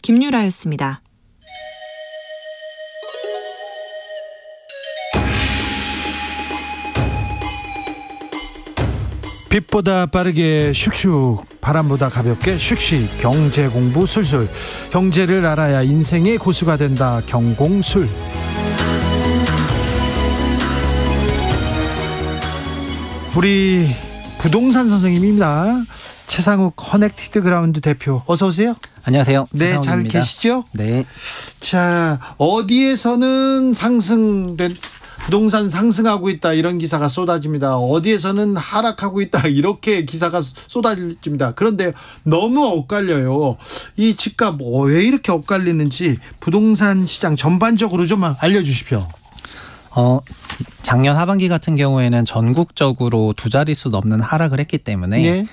김유라였습니다. 빛보다 빠르게 슉슉, 바람보다 가볍게 슉슉, 경제 공부 술술. 경제를 알아야 인생의 고수가 된다. 경공술. 우리 부동산 선생님입니다. 최상욱 커넥티드 그라운드 대표, 어서 오세요. 안녕하세요. 네, 잘 계시죠? 네. 자, 어디에서는 부동산 상승하고 있다, 이런 기사가 쏟아집니다. 어디에서는 하락하고 있다, 이렇게 기사가 쏟아집니다. 그런데 너무 엇갈려요. 이 집값 왜 이렇게 엇갈리는지 부동산 시장 전반적으로 좀 알려주십시오. 작년 하반기 같은 경우에는 전국적으로 두 자릿수 넘는 하락을 했기 때문에 네.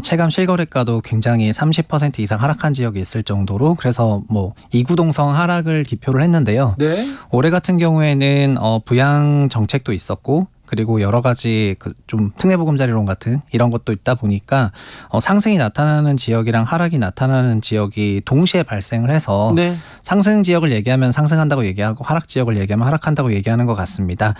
체감 실거래가도 굉장히 30% 이상 하락한 지역이 있을 정도로, 그래서 뭐 이구동성 하락을 기표를 했는데요. 네. 올해 같은 경우에는 부양 정책도 있었고, 그리고 여러 가지 좀 특례보금자리론 같은 이런 것도 있다 보니까 상승이 나타나는 지역이랑 하락이 나타나는 지역이 동시에 발생을 해서 네. 상승 지역을 얘기하면 상승한다고 얘기하고 하락 지역을 얘기하면 하락한다고 얘기하는 것 같습니다.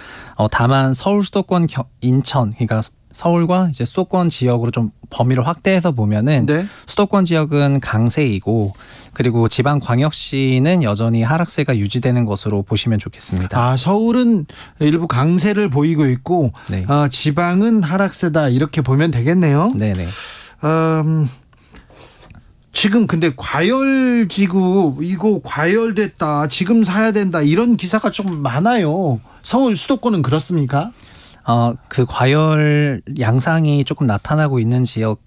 다만 서울 수도권, 인천, 그러니까 서울과 이제 수도권 지역으로 좀 범위를 확대해서 보면은 네. 수도권 지역은 강세이고, 그리고 지방 광역시는 여전히 하락세가 유지되는 것으로 보시면 좋겠습니다. 서울은 일부 강세를 보이고 있고, 네. 지방은 하락세다, 이렇게 보면 되겠네요. 네네. 지금 근데 과열지구, 이거 과열됐다, 지금 사야 된다, 이런 기사가 좀 많아요. 서울 수도권은 그렇습니까? 그 과열 양상이 조금 나타나고 있는 지역,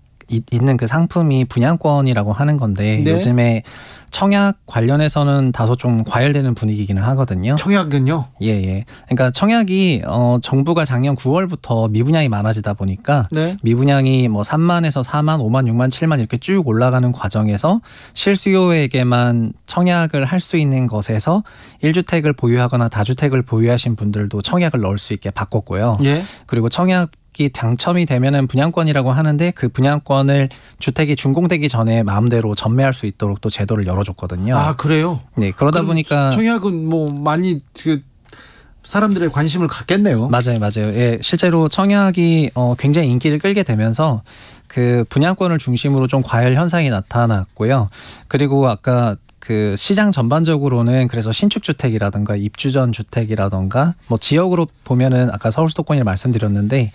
있는 그 상품이 분양권이라고 하는 건데, 네. 요즘에 청약 관련해서는 다소 좀 과열되는 분위기기는 하거든요. 청약은요? 예. 그러니까 청약이 정부가 작년 9월부터 미분양이 많아지다 보니까 네. 미분양이 뭐 3만에서 4만, 5만, 6만, 7만 이렇게 쭉 올라가는 과정에서 실수요에게만 청약을 할 수 있는 것에서 1주택을 보유하거나 다주택을 보유하신 분들도 청약을 넣을 수 있게 바꿨고요. 예. 그리고 청약이 당첨이 되면은 분양권이라고 하는데, 그 분양권을 주택이 준공되기 전에 마음대로 전매할 수 있도록 또 제도를 열어줬거든요. 그래요? 네, 그러다 보니까 청약은 뭐 많이 사람들의 관심을 갖겠네요. 맞아요. 예, 실제로 청약이 굉장히 인기를 끌게 되면서 그 분양권을 중심으로 좀 과열 현상이 나타났고요. 그리고 아까 그 시장 전반적으로는 그래서 신축주택이라든가 입주전 주택이라든가 뭐 지역으로 보면은 아까 서울 수도권을 말씀드렸는데,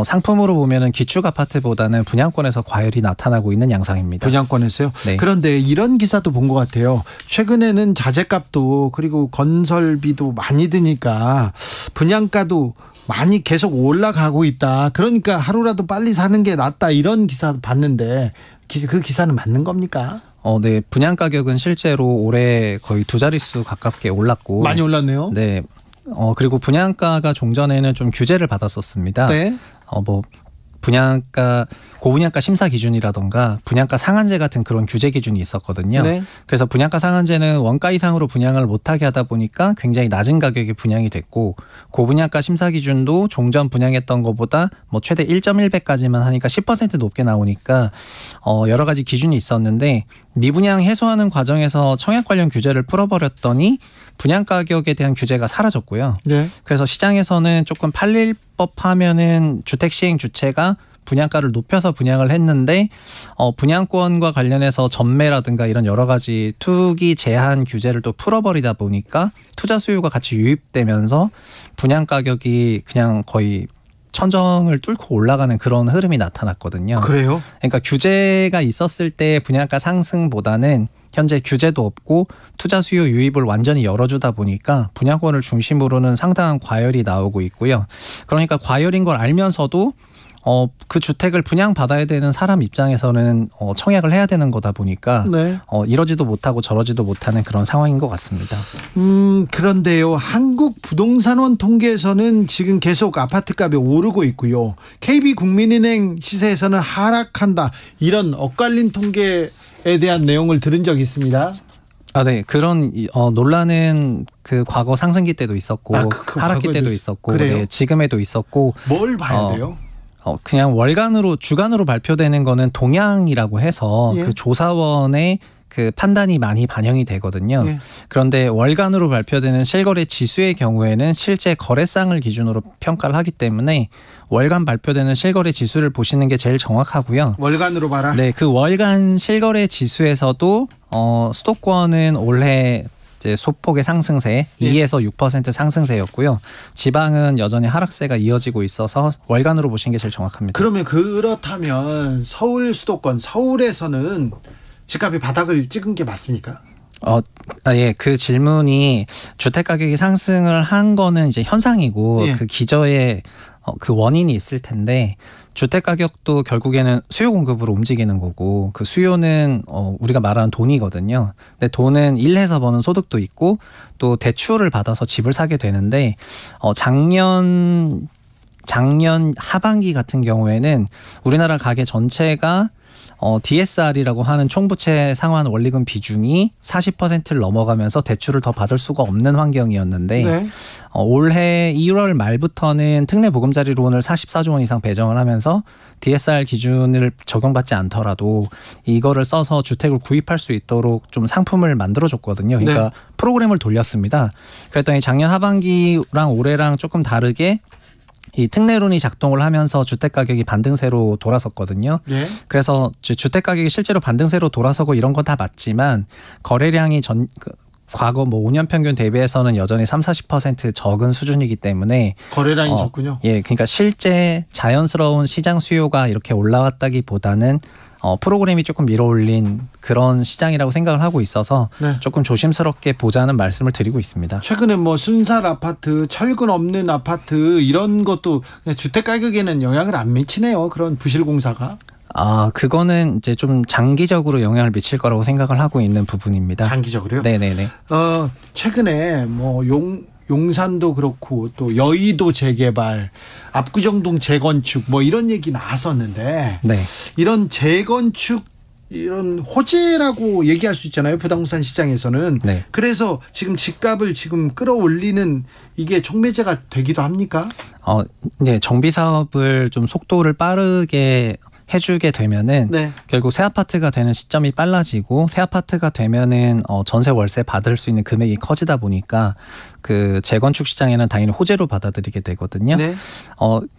상품으로 보면은 기축 아파트보다는 분양권에서 과열이 나타나고 있는 양상입니다. 분양권에서요? 네. 그런데 이런 기사도 본 것 같아요. 최근에는 자재값도, 그리고 건설비도 많이 드니까 분양가도 많이 계속 올라가고 있다. 그러니까 하루라도 빨리 사는 게 낫다, 이런 기사 봤는데, 그 기사는 맞는 겁니까? 네. 분양 가격은 실제로 올해 거의 두 자릿수 가깝게 올랐고. 많이 올랐네요. 네. 그리고 분양가가 종전에는 좀 규제를 받았었습니다. 네. 분양가, 고분양가 심사 기준이라던가 분양가 상한제 같은 그런 규제 기준이 있었거든요. 네. 그래서 분양가 상한제는 원가 이상으로 분양을 못하게 하다 보니까 굉장히 낮은 가격에 분양이 됐고, 고분양가 심사 기준도 종전 분양했던 것보다 뭐 최대 1.1배까지만 하니까 10% 높게 나오니까 여러 가지 기준이 있었는데, 미분양 해소하는 과정에서 청약 관련 규제를 풀어버렸더니 분양 가격에 대한 규제가 사라졌고요. 네. 그래서 시장에서는 조금 팔릴 법하면은 주택 시행 주체가 분양가를 높여서 분양을 했는데, 분양권과 관련해서 전매라든가 이런 여러 가지 투기 제한 규제를 또 풀어버리다 보니까 투자 수요가 같이 유입되면서 분양 가격이 그냥 거의 천정을 뚫고 올라가는 그런 흐름이 나타났거든요. 그래요? 그러니까 규제가 있었을 때 분양가 상승보다는 현재 규제도 없고 투자 수요 유입을 완전히 열어주다 보니까 분양권을 중심으로는 상당한 과열이 나오고 있고요. 그러니까 과열인 걸 알면서도 그 주택을 분양받아야 되는 사람 입장에서는 청약을 해야 되는 거다 보니까 네. 이러지도 못하고 저러지도 못하는 그런 상황인 것 같습니다. 그런데요, 한국부동산원 통계에서는 지금 계속 아파트값이 오르고 있고요. KB국민은행 시세에서는 하락한다, 이런 엇갈린 통계에 대한 내용을 들은 적이 있습니다. 네. 그런 논란은 그 과거 상승기 때도 있었고 하락기 때도 있었고, 네, 지금에도 있었고. 뭘 봐야 돼요? 그냥 주간으로 발표되는 거는 동향이라고 해서, 예. 그 조사원의 그 판단이 많이 반영이 되거든요. 네. 그런데 월간으로 발표되는 실거래 지수의 경우에는 실제 거래상을 기준으로 평가를 하기 때문에 월간 발표되는 실거래 지수를 보시는 게 제일 정확하고요. 월간으로 봐라. 네, 그 월간 실거래 지수에서도 수도권은 올해 이제 소폭의 상승세, 예. 2에서 6% 상승세였고요. 지방은 여전히 하락세가 이어지고 있어서 월간으로 보시는 게 제일 정확합니다. 그러면 그렇다면 서울 수도권, 서울에서는 집값이 바닥을 찍은 게 맞습니까? 예, 그 질문이 주택 가격이 상승을 한 거는 이제 현상이고 예. 그 기저에 그 원인이 있을 텐데 주택 가격도 결국에는 수요 공급으로 움직이는 거고 그 수요는 우리가 말하는 돈이거든요. 근데 돈은 일해서 버는 소득도 있고 또 대출을 받아서 집을 사게 되는데 작년 하반기 같은 경우에는 우리나라 가계 전체가 DSR이라고 하는 총부채 상환 원리금 비중이 40%를 넘어가면서 대출을 더 받을 수가 없는 환경이었는데 네. 올해 1월 말부터는 특례 보금자리론을 44조 원 이상 배정을 하면서 DSR 기준을 적용받지 않더라도 이거를 써서 주택을 구입할 수 있도록 좀 상품을 만들어줬거든요. 그러니까 네. 프로그램을 돌렸습니다. 그랬더니 작년 하반기랑 올해랑 조금 다르게 이 특례론이 작동을 하면서 주택 가격이 반등세로 돌아섰거든요. 예. 그래서 주택 가격이 실제로 반등세로 돌아서고 이런 건 다 맞지만 거래량이 과거 5년 평균 대비해서는 여전히 30-40% 적은 수준이기 때문에 거래량이 적군요. 예, 그러니까 실제 자연스러운 시장 수요가 이렇게 올라왔다기보다는 프로그램이 조금 밀어올린 그런 시장이라고 생각을 하고 있어서 네. 조금 조심스럽게 보자는 말씀을 드리고 있습니다. 최근에 뭐 순살 아파트, 철근 없는 아파트 이런 것도 주택 가격에는 영향을 안 미치네요. 그런 부실 공사가. 그거는 이제 좀 장기적으로 영향을 미칠 거라고 생각을 하고 있는 부분입니다. 장기적으로요? 네네네. 최근에 뭐 용산도 그렇고 또 여의도 재개발, 압구정동 재건축 뭐 이런 얘기 나왔었는데 네. 이런 재건축 이런 호재라고 얘기할 수 있잖아요. 부동산 시장에서는. 네. 그래서 지금 집값을 지금 끌어올리는 이게 촉매제가 되기도 합니까? 네, 정비 사업을 좀 속도를 빠르게 해주게 되면은 네. 결국 새 아파트가 되는 시점이 빨라지고 새 아파트가 되면은 전세 월세 받을 수 있는 금액이 커지다 보니까 그 재건축 시장에는 당연히 호재로 받아들이게 되거든요. 네.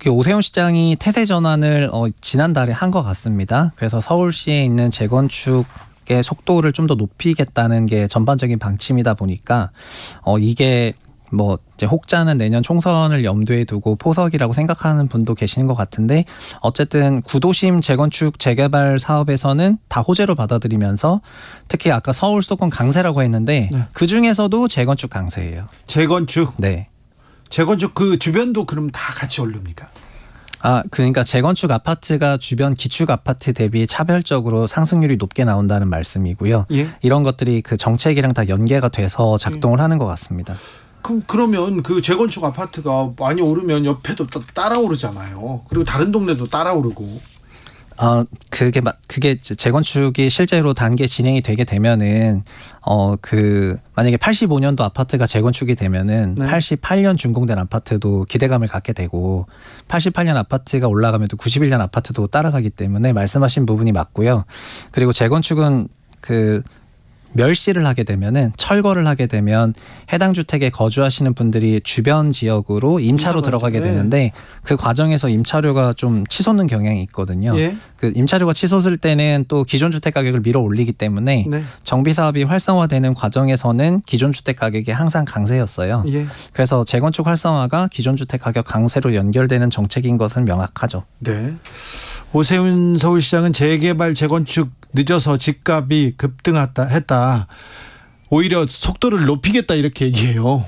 오세훈 시장이 태세 전환을 지난달에 한 것 같습니다. 그래서 서울시에 있는 재건축의 속도를 좀 더 높이겠다는 게 전반적인 방침이다 보니까 이게 뭐 이제 혹자는 내년 총선을 염두에 두고 포석이라고 생각하는 분도 계시는 것 같은데 어쨌든 구도심 재건축 재개발 사업에서는 다 호재로 받아들이면서 특히 아까 서울 수도권 강세라고 했는데 네. 그 중에서도 재건축 강세예요. 재건축. 네. 재건축 그 주변도 그럼 다 같이 오릅니까? 그러니까 재건축 아파트가 주변 기축 아파트 대비 차별적으로 상승률이 높게 나온다는 말씀이고요. 예. 이런 것들이 그 정책이랑 다 연계가 돼서 작동을 하는 것 같습니다. 그러면 그 재건축 아파트가 많이 오르면 옆에도 따라 오르잖아요. 그리고 다른 동네도 따라 오르고. 그게 재건축이 실제로 단계 진행이 되게 되면은 만약에 85년도 아파트가 재건축이 되면은 네. 88년 준공된 아파트도 기대감을 갖게 되고 88년 아파트가 올라가면 또 91년 아파트도 따라가기 때문에 말씀하신 부분이 맞고요. 그리고 재건축은 멸시를 하게 되면은 철거를 하게 되면 해당 주택에 거주하시는 분들이 주변 지역으로 임차로 들어가게 되는데 그 과정에서 임차료가 좀 치솟는 경향이 있거든요. 예. 그 임차료가 치솟을 때는 또 기존 주택 가격을 밀어 올리기 때문에 네. 정비 사업이 활성화되는 과정에서는 기존 주택 가격이 항상 강세였어요. 예. 그래서 재건축 활성화가 기존 주택 가격 강세로 연결되는 정책인 것은 명확하죠. 네. 오세훈 서울시장은 재개발 재건축 늦어서 집값이 급등했다. 오히려 속도를 높이겠다 이렇게 얘기해요.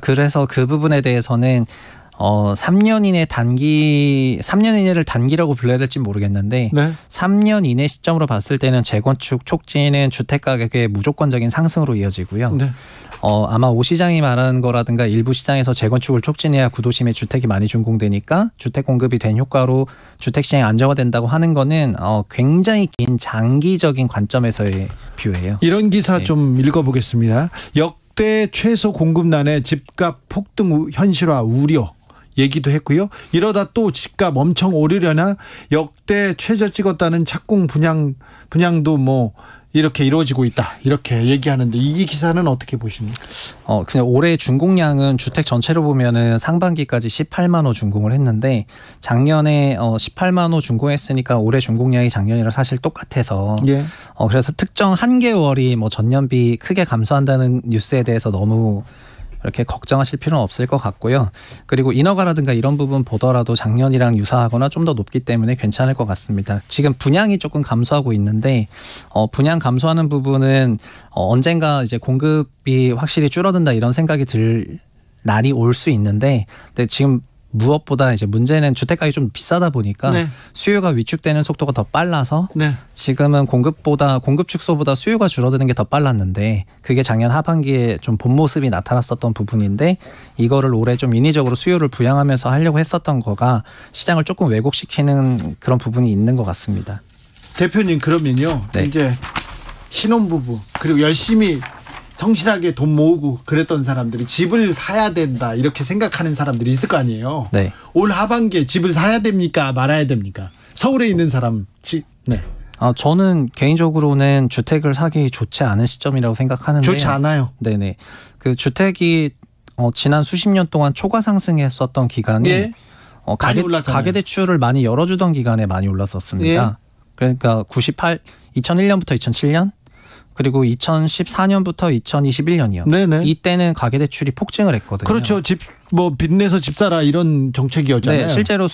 그래서 그 부분에 대해서는 3년 이내를 단기라고 불러야 될지 모르겠는데 네. 3년 이내 시점으로 봤을 때는 재건축 촉진은 주택 가격의 무조건적인 상승으로 이어지고요. 네. 아마 오 시장이 말하는 거라든가 일부 시장에서 재건축을 촉진해야 구도심에 주택이 많이 준공되니까 주택 공급이 된 효과로 주택 시장이 안정화된다고 하는 거는 굉장히 긴 장기적인 관점에서의 뷰예요. 이런 기사 네. 좀 읽어보겠습니다. 역대 최소 공급난에 집값 폭등 현실화 우려 얘기도 했고요. 이러다 또 집값 엄청 오르려나 역대 최저 찍었다는 착공 분양도 뭐 이렇게 이루어지고 있다 이렇게 얘기하는데 이 기사는 어떻게 보십니까? 그냥 올해 준공량은 주택 전체로 보면은 상반기까지 18만 호 준공을 했는데 작년에 18만 호 준공했으니까 올해 준공량이 작년이랑 사실 똑같아서 예. 그래서 특정 한 개월이 뭐 전년비 크게 감소한다는 뉴스에 대해서 너무 이렇게 걱정하실 필요는 없을 것 같고요. 그리고 인허가라든가 이런 부분 보더라도 작년이랑 유사하거나 좀 더 높기 때문에 괜찮을 것 같습니다. 지금 분양이 조금 감소하고 있는데 분양 감소하는 부분은 언젠가 이제 공급이 확실히 줄어든다 이런 생각이 들 날이 올 수 있는데 근데 지금 무엇보다 이제 문제는 주택가격이 좀 비싸다 보니까 네. 수요가 위축되는 속도가 더 빨라서 네. 지금은 공급 축소보다 수요가 줄어드는 게 더 빨랐는데 그게 작년 하반기에 좀 본 모습이 나타났었던 부분인데 이거를 올해 좀 인위적으로 수요를 부양하면서 하려고 했었던 거가 시장을 조금 왜곡시키는 그런 부분이 있는 것 같습니다. 대표님 그러면요. 네. 이제 신혼부부 그리고 열심히 성실하게 돈 모으고 그랬던 사람들이 집을 사야 된다 이렇게 생각하는 사람들이 있을 거 아니에요. 네. 올 하반기에 집을 사야 됩니까 말아야 됩니까? 서울에 있는 사람 네. 저는 개인적으로는 주택을 사기 좋지 않은 시점이라고 생각하는데 좋지 않아요. 네네. 그 주택이 지난 수십 년 동안 초과 상승했었던 기간이 예. 가계 대출을 많이 열어주던 기간에 많이 올랐었습니다. 예. 그러니까 2001년부터 2007년 그리고 2014년부터 2021년이요. 네네. 이때는 가계대출이 폭증을 했거든요. 그렇죠. 빚내서 집 사라 이런 정책이었잖아요. 네, 실제로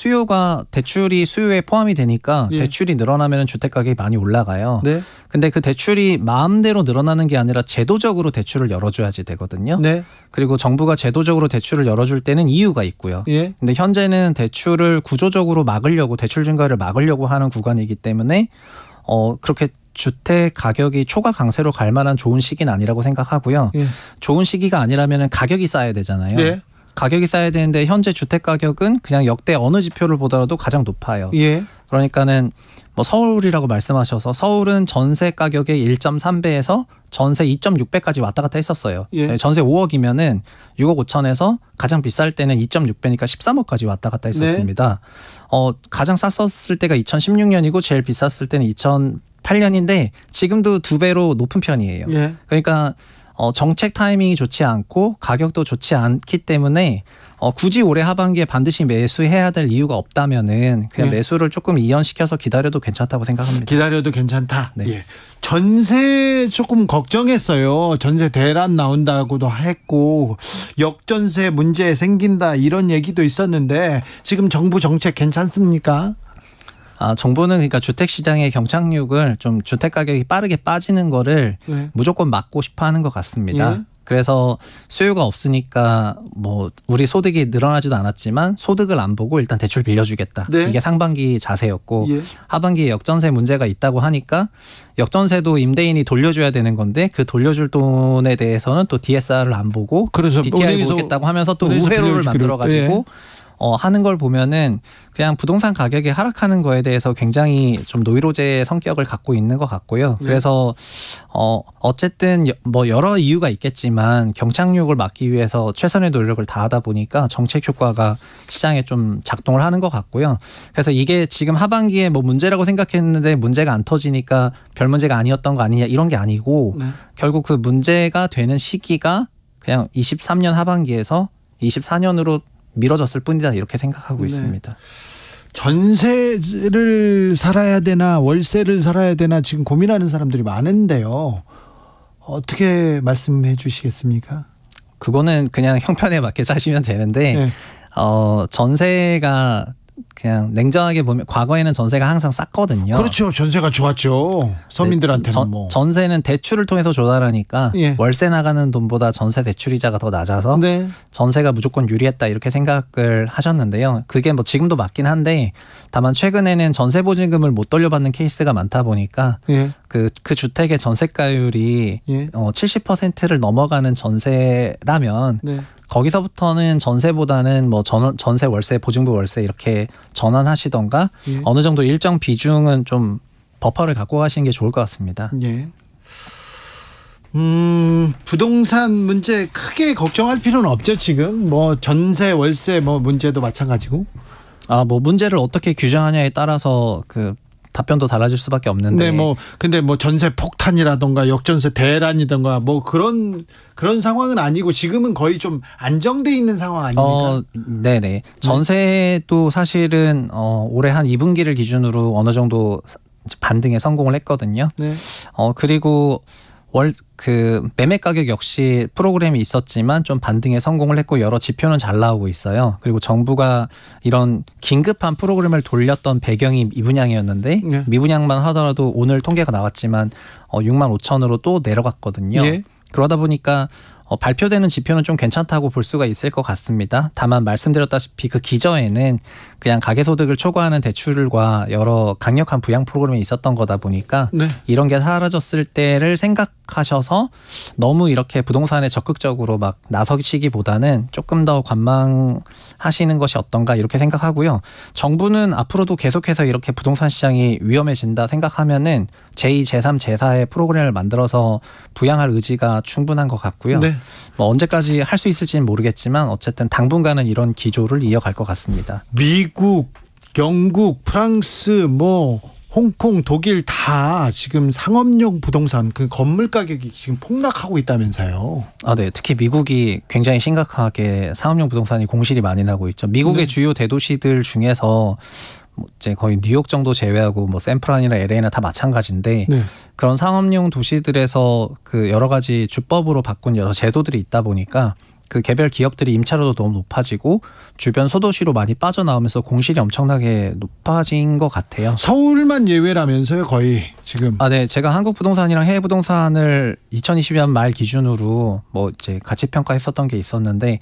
대출이 수요에 포함이 되니까 예. 대출이 늘어나면 주택 가격이 많이 올라가요. 네. 근데 그 대출이 마음대로 늘어나는 게 아니라 제도적으로 대출을 열어줘야지 되거든요. 네. 그리고 정부가 제도적으로 대출을 열어줄 때는 이유가 있고요. 예. 근데 현재는 대출을 구조적으로 대출 증가를 막으려고 하는 구간이기 때문에 그렇게 주택 가격이 초과 강세로 갈 만한 좋은 시기는 아니라고 생각하고요. 예. 좋은 시기가 아니라면 가격이 싸야 되잖아요. 예. 가격이 싸야 되는데 현재 주택 가격은 그냥 역대 어느 지표를 보더라도 가장 높아요. 예. 그러니까는 뭐 서울이라고 말씀하셔서 서울은 전세 가격의 1.3배에서 전세 2.6배까지 왔다 갔다 했었어요. 예. 전세 5억이면은 6억 5천에서 가장 비쌀 때는 2.6배니까 13억까지 왔다 갔다 했었습니다. 가장 쌌었을 때가 2016년이고 제일 비쌌을 때는 2008년인데 지금도 2배로 높은 편이에요. 예. 그러니까 정책 타이밍이 좋지 않고 가격도 좋지 않기 때문에 굳이 올해 하반기에 반드시 매수해야 될 이유가 없다면은 그냥 예. 매수를 조금 이연시켜서 기다려도 괜찮다고 생각합니다. 기다려도 괜찮다. 네. 예. 전세 조금 걱정했어요. 전세 대란 나온다고도 했고 역전세 문제 생긴다 이런 얘기도 있었는데 지금 정부 정책 괜찮습니까? 정부는 그러니까 주택 시장의 경착륙을 좀 주택 가격이 빠르게 빠지는 거를 네. 무조건 막고 싶어 하는 것 같습니다. 예. 그래서 수요가 없으니까 뭐 우리 소득이 늘어나지도 않았지만 소득을 안 보고 일단 대출 빌려주겠다. 네. 이게 상반기 자세였고 예. 하반기에 역전세 문제가 있다고 하니까 역전세도 임대인이 돌려줘야 되는 건데 그 돌려줄 돈에 대해서는 또 DSR을 안 보고 그래서 DTI 보겠다고 하면서 또 은행에서 우회로를 빌려주기로- 만들어가지고 하는 걸 보면은 그냥 부동산 가격이 하락하는 거에 대해서 굉장히 좀 노이로제 성격을 갖고 있는 것 같고요. 그래서 어쨌든 뭐 여러 이유가 있겠지만 경착륙을 막기 위해서 최선의 노력을 다하다 보니까 정책 효과가 시장에 좀 작동을 하는 것 같고요. 그래서 이게 지금 하반기에 뭐 문제라고 생각했는데 문제가 안 터지니까 별 문제가 아니었던 거 아니냐 이런 게 아니고 네. 결국 그 문제가 되는 시기가 그냥 23년 하반기에서 24년으로 미뤄졌을 뿐이다 이렇게 생각하고 네. 있습니다. 전세를 살아야 되나 월세를 살아야 되나 지금 고민하는 사람들이 많은데요. 어떻게 말씀해 주시겠습니까? 그거는 그냥 형편에 맞게 사시면 되는데 네. 전세가 그냥 냉정하게 보면 과거에는 전세가 항상 쌌거든요. 그렇죠. 전세가 좋았죠. 서민들한테는 뭐. 전세는 대출을 통해서 조달하니까 예. 월세 나가는 돈보다 전세 대출이자가 더 낮아서 네. 전세가 무조건 유리했다 이렇게 생각을 하셨는데요. 그게 뭐 지금도 맞긴 한데 다만 최근에는 전세 보증금을 못 돌려받는 케이스가 많다 보니까 예. 그 주택의 전세가율이 예. 70%를 넘어가는 전세라면 네. 거기서부터는 전세보다는 뭐 전세 월세 보증부 월세 이렇게 전환하시던가 예. 어느 정도 일정 비중은 좀 버퍼를 갖고 가시는 게 좋을 것 같습니다. 예. 부동산 문제 크게 걱정할 필요는 없죠. 지금 뭐 전세 월세 뭐 문제도 마찬가지고. 뭐 문제를 어떻게 규정하냐에 따라서 그 답변도 달라질 수밖에 없는데. 네, 근데 전세 폭탄이라던가 역전세 대란이던가 그런 상황은 아니고 지금은 거의 좀 안정돼 있는 상황 아닙니까? 네네. 전세도 사실은 올해 한 2분기를 기준으로 어느 정도 반등에 성공을 했거든요. 네. 그리고 매매 가격 역시 프로그램이 있었지만 좀 반등에 성공을 했고 여러 지표는 잘 나오고 있어요. 그리고 정부가 이런 긴급한 프로그램을 돌렸던 배경이 미분양이었는데 네. 미분양만 하더라도 오늘 통계가 나왔지만 6만 5천으로 또 내려갔거든요. 네. 그러다 보니까 발표되는 지표는 좀 괜찮다고 볼 수가 있을 것 같습니다. 다만 말씀드렸다시피 그 기저에는 그냥 가계소득을 초과하는 대출과 여러 강력한 부양 프로그램이 있었던 거다 보니까 네. 이런 게 사라졌을 때를 생각하셔서 너무 이렇게 부동산에 적극적으로 막 나서시기보다는 조금 더 관망하시는 것이 어떤가 이렇게 생각하고요. 정부는 앞으로도 계속해서 이렇게 부동산 시장이 위험해진다 생각하면은 제2, 제3, 제4의 프로그램을 만들어서 부양할 의지가 충분한 것 같고요. 네. 언제까지 할 수 있을지는 모르겠지만 어쨌든 당분간은 이런 기조를 이어갈 것 같습니다. 미국, 영국, 프랑스, 홍콩, 독일 다 지금 상업용 부동산 그 건물 가격이 지금 폭락하고 있다면서요. 네. 특히 미국이 굉장히 심각하게 상업용 부동산이 공실이 많이 나고 있죠. 미국의 네. 주요 대도시들 중에서 이제 거의 뉴욕 정도 제외하고 샌프란이나 LA나 다 마찬가지인데 네. 그런 상업용 도시들에서 그 여러 가지 주법으로 바꾼 여러 제도들이 있다 보니까 그 개별 기업들이 임차료도 너무 높아지고 주변 소도시로 많이 빠져나오면서 공실이 엄청나게 높아진 것 같아요. 서울만 예외라면서요, 거의 지금. 네. 제가 한국 부동산이랑 해외 부동산을 2020년 말 기준으로 이제 가치 평가했었던 게 있었는데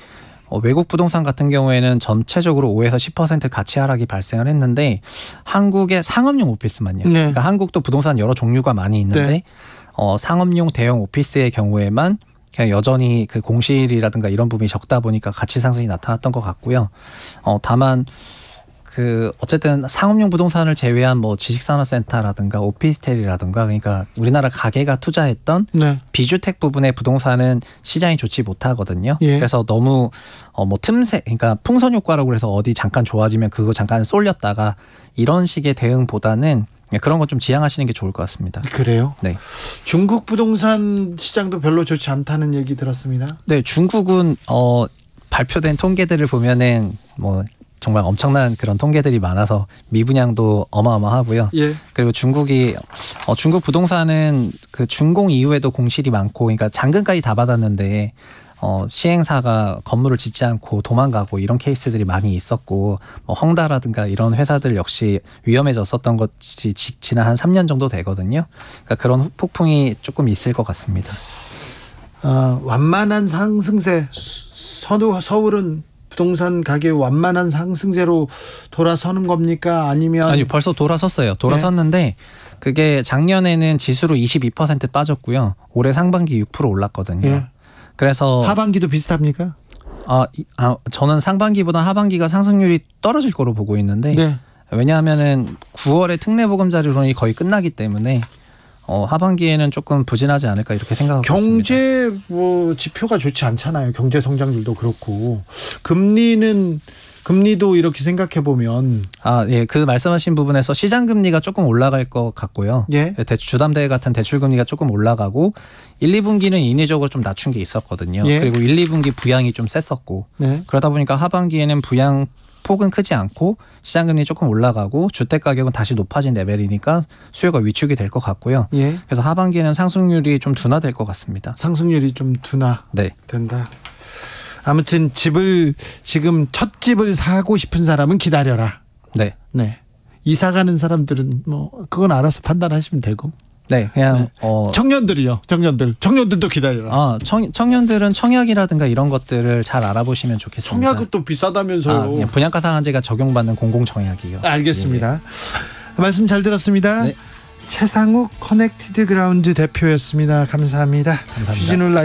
외국 부동산 같은 경우에는 전체적으로 5에서 10% 가치 하락이 발생을 했는데 한국의 상업용 오피스만요. 네. 그러니까 한국도 부동산 여러 종류가 많이 있는데 네. 상업용 대형 오피스의 경우에만 그냥 여전히 그 공실이라든가 이런 부분이 적다 보니까 가치 상승이 나타났던 것 같고요. 다만 어쨌든 상업용 부동산을 제외한 지식산업센터라든가 오피스텔이라든가 그러니까 우리나라 가계가 투자했던 네. 비주택 부분의 부동산은 시장이 좋지 못하거든요. 예. 그래서 너무 틈새 그러니까 풍선 효과라고 해서 어디 잠깐 좋아지면 그거 잠깐 쏠렸다가 이런 식의 대응보다는 그런 건 좀 지양하시는 게 좋을 것 같습니다. 그래요? 네. 중국 부동산 시장도 별로 좋지 않다는 얘기 들었습니다. 네, 중국은 발표된 통계들을 보면은 정말 엄청난 그런 통계들이 많아서 미분양도 어마어마하고요. 예. 그리고 중국 부동산은 그 준공 이후에도 공실이 많고, 그러니까 잔금까지 다 받았는데 시행사가 건물을 짓지 않고 도망가고 이런 케이스들이 많이 있었고, 헝다라든가 이런 회사들 역시 위험해졌었던 것이 지난 한 3년 정도 되거든요. 그러니까 그런 폭풍이 조금 있을 것 같습니다. 완만한 상승세, 서울은 부동산 가격 완만한 상승세로 돌아서는 겁니까? 아니면 벌써 돌아섰어요. 돌아섰는데 네. 그게 작년에는 지수로 22% 빠졌고요. 올해 상반기 6% 올랐거든요. 네. 그래서 하반기도 비슷합니까? 저는 상반기보다 하반기가 상승률이 떨어질 거로 보고 있는데 네. 왜냐하면은 9월에 특례보금자리론이 거의 끝나기 때문에 하반기에는 조금 부진하지 않을까 이렇게 생각하고 있습니다. 경제 지표가 좋지 않잖아요. 경제 성장률도 그렇고 금리도 이렇게 생각해 보면 예, 그 말씀하신 부분에서 시장 금리가 조금 올라갈 것 같고요. 예. 주담대 같은 대출 금리가 조금 올라가고 1, 2분기는 인위적으로 좀 낮춘 게 있었거든요. 예. 그리고 1, 2분기 부양이 좀 셌었고 네. 그러다 보니까 하반기에는 부양 폭은 크지 않고 시장금리 조금 올라가고 주택가격은 다시 높아진 레벨이니까 수요가 위축이 될 것 같고요. 예. 그래서 하반기에는 상승률이 좀 둔화될 것 같습니다. 상승률이 좀 둔화된다. 네. 아무튼 지금 첫 집을 사고 싶은 사람은 기다려라. 네. 네. 이사 가는 사람들은 그건 알아서 판단하시면 되고. 네, 그냥 청년들이요. 청년들도 기다려라. 청년들은 청약이라든가 이런 것들을 잘 알아보시면 좋겠습니다. 청약은 또 비싸다면서요. 그냥 분양가 상한제가 적용받는 공공청약이요. 알겠습니다. 예. 말씀 잘 들었습니다. 네. 최상욱 커넥티드 그라운드 대표였습니다. 감사합니다. 감사합니다. 주진우 라이브